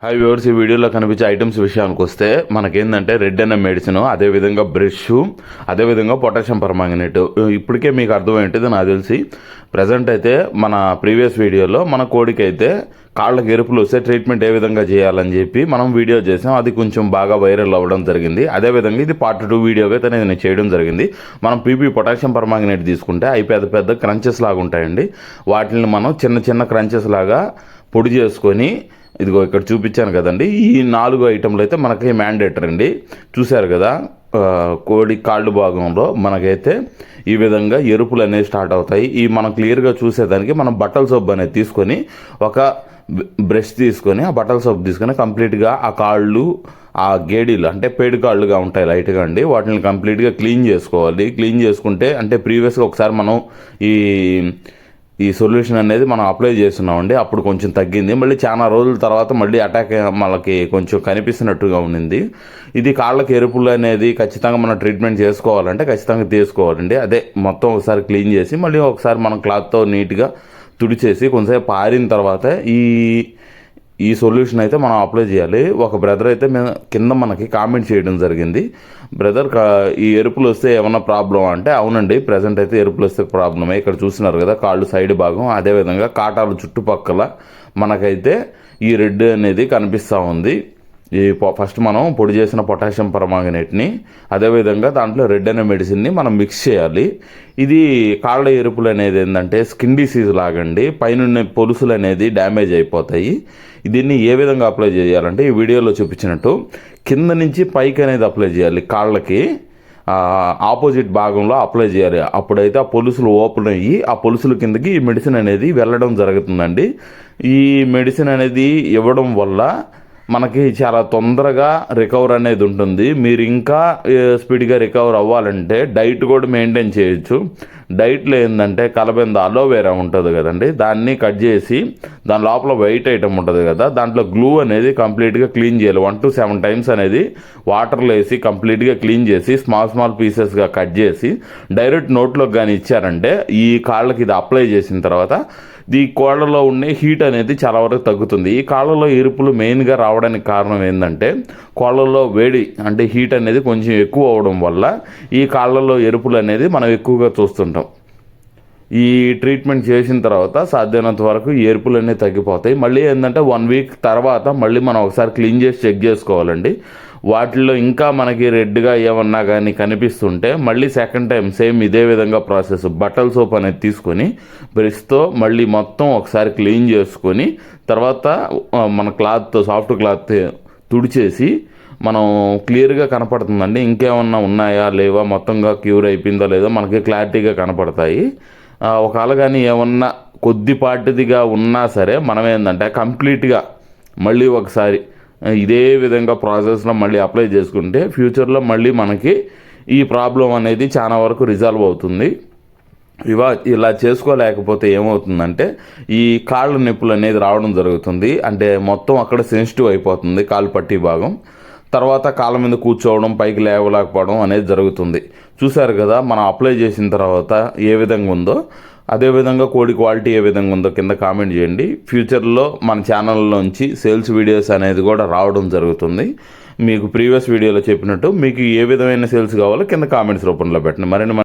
Hi viewers, ఈ వీడియోలో కనిపించే ఐటమ్స్ విషయానికి వస్తే మనకేంటంటే రెడ్ ఎన్ఎం మెడిసిన్, అదేవిధంగా బ్రష్, అదేవిధంగా పొటాషియం పర్మాంగనేట్. ఇప్పటికే మీకు అర్థమైంటుంది నాకు తెలిసి. ప్రజెంట్ అయితే మన ప్రీవియస్ వీడియోలో మన కోడికి అయితే కాళ్ళకి ఎరుపులు వస్తే ట్రీట్మెంట్ ఏ విధంగా చేయాలని చెప్పి మనం వీడియో చేసాం. అది కొంచెం బాగా వైరల్ అవ్వడం జరిగింది. అదేవిధంగా ఇది పార్ట్ 2 వీడియోగా అయితే నేను చేయడం జరిగింది. మనం పీపీ పొటాషియం పర్మాంగనేట్ తీసుకుంటే అవి పెద్ద పెద్ద క్రంచెస్ లాగా ఉంటాయండి. వాటిని మనం చిన్న చిన్న క్రంచెస్ లాగా పొడి చేసుకొని, ఇదిగో ఇక్కడ చూపించాను కదండి, ఈ 4 ఐటెంలు అయితే మనకి మ్యాండేటరీ అండి. చూశారు కదా, కోడి కాళ్ళు భాగంలో మనకైతే ఈ విధంగా ఎరుపులు అనేవి స్టార్ట్ అవుతాయి. ఈ మనం క్లియర్గా చూసేదానికి మనం బట్టల సోప్ అనేది తీసుకొని, ఒక బ్రష్ తీసుకొని, ఆ బట్టల సోప్ తీసుకొని కంప్లీట్గా ఆ కాళ్ళు, ఆ గేడీలు అంటే పేడు కాళ్ళుగా ఉంటాయి లైట్గా అండి, వాటిని కంప్లీట్గా క్లీన్ చేసుకోవాలి. క్లీన్ చేసుకుంటే అంటే ప్రీవియస్గా ఒకసారి మనం ఈ సొల్యూషన్ అనేది మనం అప్లై చేస్తున్నామండి. అప్పుడు కొంచెం తగ్గింది. మళ్ళీ చాలా రోజుల తర్వాత మళ్ళీ అటాక్ మనకి కొంచెం కనిపిస్తున్నట్టుగా ఉండింది. ఇది కాళ్ళకి ఎరుపులు అనేది ఖచ్చితంగా మనం ట్రీట్మెంట్ చేసుకోవాలంటే ఖచ్చితంగా తీసుకోవాలండి. అదే మొత్తం ఒకసారి క్లీన్ చేసి మళ్ళీ ఒకసారి మనం క్లాత్తో నీట్గా తుడిచేసి కొంచెంసేపు ఆరిన తర్వాత ఈ సొల్యూషన్ అయితే మనం అప్లై చేయాలి. ఒక బ్రదర్ అయితే కింద మనకి కామెంట్ చేయడం జరిగింది, బ్రదర్ ఈ ఎరుపులు వస్తే ఏమన్నా ప్రాబ్లం అంటే, అవునండి ప్రజెంట్ అయితే ఎరుపులు వస్తే ప్రాబ్లమే. ఇక్కడ చూస్తున్నారు కదా కాళ్ళు సైడ్ భాగం, అదేవిధంగా కాటాలు చుట్టుపక్కల మనకైతే ఈ రెడ్ అనేది కనిపిస్తూ ఉంది. ఈ ఫస్ట్ మనం పొడి చేసిన పొటాషియం పర్మాంగనేట్ని, అదేవిధంగా దాంట్లో రెడ్ అనే మెడిసిన్ని మనం మిక్స్ చేయాలి. ఇది కాళ్ళ ఎరుపులు అనేది ఏంటంటే స్కిన్ డిసీజ్ లాగండి, పైన పొలుసులు అనేది డ్యామేజ్ అయిపోతాయి. దీన్ని ఏ విధంగా అప్లై చేయాలంటే ఈ వీడియోలో చూపించినట్టు కింద నుంచి పైకి అనేది అప్లై చేయాలి. కాళ్ళకి ఆపోజిట్ భాగంలో అప్లై చేయాలి. అప్పుడైతే ఆ పొలుసులు ఓపెన్ అయ్యి ఆ పొలుసుల కిందకి ఈ మెడిసిన్ అనేది వెళ్ళడం జరుగుతుందండి. ఈ మెడిసిన్ అనేది ఇవ్వడం వల్ల మనకి చాలా తొందరగా రికవర్ అనేది ఉంటుంది. మీరు ఇంకా స్పీడ్గా రికవర్ అవ్వాలంటే డైట్ కూడా మెయింటైన్ చేయొచ్చు. డైట్లో ఏంటంటే కలబెంద అలోవేరా ఉంటుంది కదండి, దాన్ని కట్ చేసి దాని లోపల వైట్ ఐటమ్ ఉంటుంది కదా, దాంట్లో గ్లూ అనేది కంప్లీట్గా క్లీన్ చేయాలి. 1 to 7 times అనేది వాటర్లో వేసి కంప్లీట్గా క్లీన్ చేసి స్మాల్ పీసెస్గా కట్ చేసి డైరెక్ట్ నోట్లోకి కానీ ఇచ్చారంటే ఈ కాళ్ళకి ఇది అప్లై చేసిన తర్వాత ఈ కాళ్ళలో ఉండే హీట్ అనేది చాలా వరకు తగ్గుతుంది. ఈ కాళ్ళలో ఎరుపులు మెయిన్గా రావడానికి కారణం ఏంటంటే కాళ్ళలో వేడి అంటే హీట్ అనేది కొంచెం ఎక్కువ అవడం వల్ల ఈ కాళ్ళలో ఎరుపులు అనేది మనం ఎక్కువగా చూస్తుంటాం. ఈ ట్రీట్మెంట్ చేసిన తర్వాత సాధ్యమైనంత వరకు ఎరుపులు అనేవి తగ్గిపోతాయి. మళ్ళీ ఏంటంటే 1 week తర్వాత మళ్ళీ మనం ఒకసారి క్లీన్ చేసి చెక్ చేసుకోవాలండి. వాటిల్లో ఇంకా మనకి రెడ్గా ఏమన్నా కానీ కనిపిస్తుంటే మళ్ళీ సెకండ్ టైం సేమ్ ఇదే విధంగా ప్రాసెస్, బట్టల సోప్ అనేది తీసుకొని బ్రష్తో మళ్ళీ మొత్తం ఒకసారి క్లీన్ చేసుకొని తర్వాత మన క్లాత్తో సాఫ్ట్ క్లాత్ తుడిచేసి మనం క్లియర్గా కనపడుతుందండి. ఇంకేమన్నా ఉన్నాయా లేవా, మొత్తంగా క్యూర్ అయిపోయిందో లేదో మనకి క్లారిటీగా కనపడతాయి. ఒకవేళ కానీ ఏమన్నా కొద్దిపాటిదిగా ఉన్నా సరే మనం ఏంటంటే కంప్లీట్గా మళ్ళీ ఒకసారి ఇదే విధంగా ప్రాసెస్లో మళ్ళీ అప్లై చేసుకుంటే ఫ్యూచర్లో మళ్ళీ మనకి ఈ ప్రాబ్లం అనేది చాలా వరకు రిజాల్వ్ అవుతుంది. ఇలా చేసుకోలేకపోతే ఏమవుతుందంటే ఈ కాళ్ళ నొప్పులు అనేది రావడం జరుగుతుంది. అంటే మొత్తం అక్కడ సెన్సిటివ్ అయిపోతుంది కాలు పట్టి భాగం. తర్వాత కాళ్ళ మీద కూర్చోవడం, పైకి లేవలేకపోవడం అనేది జరుగుతుంది. చూశారు కదా మనం అప్లై చేసిన తర్వాత ఏ విధంగా ఉందో, అదేవిధంగా కోడి క్వాలిటీ ఏ విధంగా ఉందో కింద కామెంట్ చేయండి. ఫ్యూచర్లో మన ఛానల్లోంచి సేల్స్ వీడియోస్ అనేది కూడా రావడం జరుగుతుంది. మీకు ప్రీవియస్ వీడియోలో చెప్పినట్టు మీకు ఏ విధమైన సేల్స్ కావాలో కింద కామెంట్స్ రూపంలో పెట్టండి. మరిన్ని